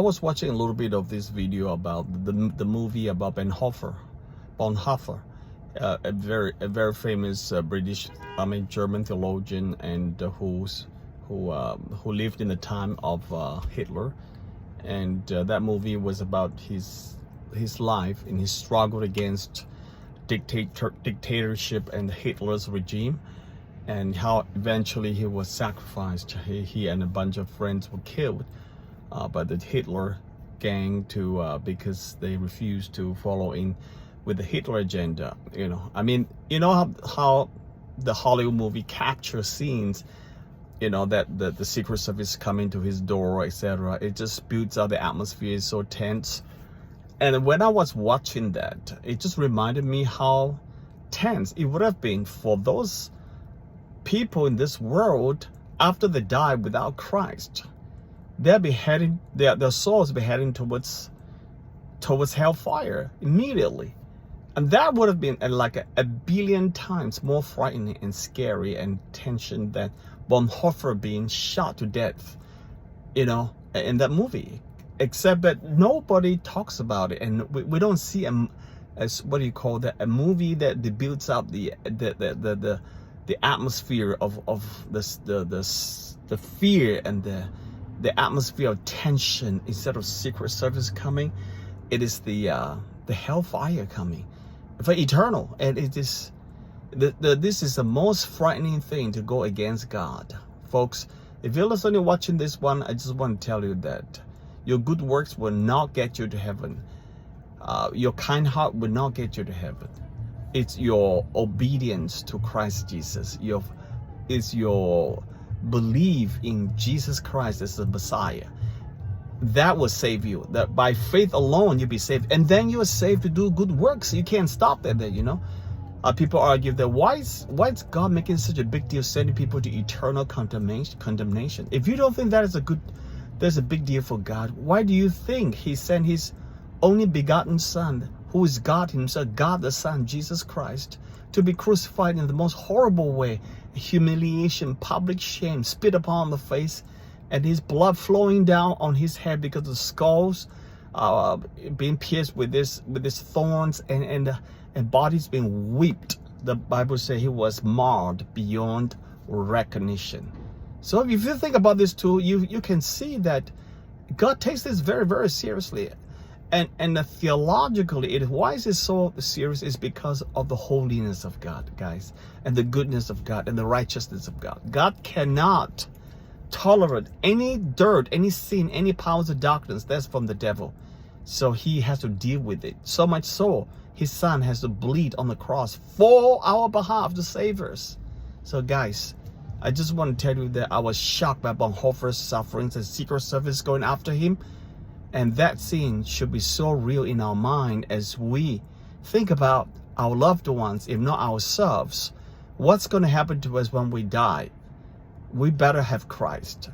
was watching a little bit of this video about the movie about Bonhoeffer, a very famous German theologian, and who lived in the time of Hitler, and that movie was about his life and his struggle against dictatorship and Hitler's regime, and how eventually he was sacrificed. He and a bunch of friends were killed by the Hitler gang because they refused to follow in with the Hitler agenda. I mean, how the Hollywood movie captures scenes, that the Secret Service coming to his door, etc. It just builds out the atmosphere. Is so tense. And when I was watching that, it just reminded me how tense it would have been for those people in this world after they die without Christ. They'll be heading, their souls be heading towards hellfire immediately. And that would have been like a billion times more frightening and scary and tension than Bonhoeffer being shot to death, in that movie. Except that nobody talks about it, and we don't see a movie that builds up the atmosphere of the fear and the atmosphere of tension. Instead of Secret Service coming, it is the hellfire coming for eternal, and it is this is the most frightening thing to go against God, folks. If you're listening, watching this one, I just want to tell you that your good works will not get you to heaven. Your kind heart will not get you to heaven. It's your obedience to Christ Jesus. It's your belief in Jesus Christ as the Messiah. That will save you. That by faith alone you'll be saved. And then you are saved to do good works. You can't stop that there, People argue that why is God making such a big deal sending people to eternal condemnation? If you don't think there's a big deal for God, why do you think he sent his only begotten Son, who is God himself, God the Son, Jesus Christ, to be crucified in the most horrible way, humiliation, public shame, spit upon the face, and his blood flowing down on his head because of the skulls being pierced with this thorns, and bodies being whipped? The Bible says he was marred beyond recognition. So if you think about this too, you can see that God takes this very, very seriously. And theologically, why is it so serious is because of the holiness of God, guys, and the goodness of God and the righteousness of God. God cannot tolerate any dirt, any sin, any powers of darkness that's from the devil. So he has to deal with it. So much so, his Son has to bleed on the cross for our behalf to save us. So guys, I just want to tell you that I was shocked by Bonhoeffer's sufferings and Secret Service going after him. And that scene should be so real in our mind as we think about our loved ones, if not ourselves. What's going to happen to us when we die? We better have Christ.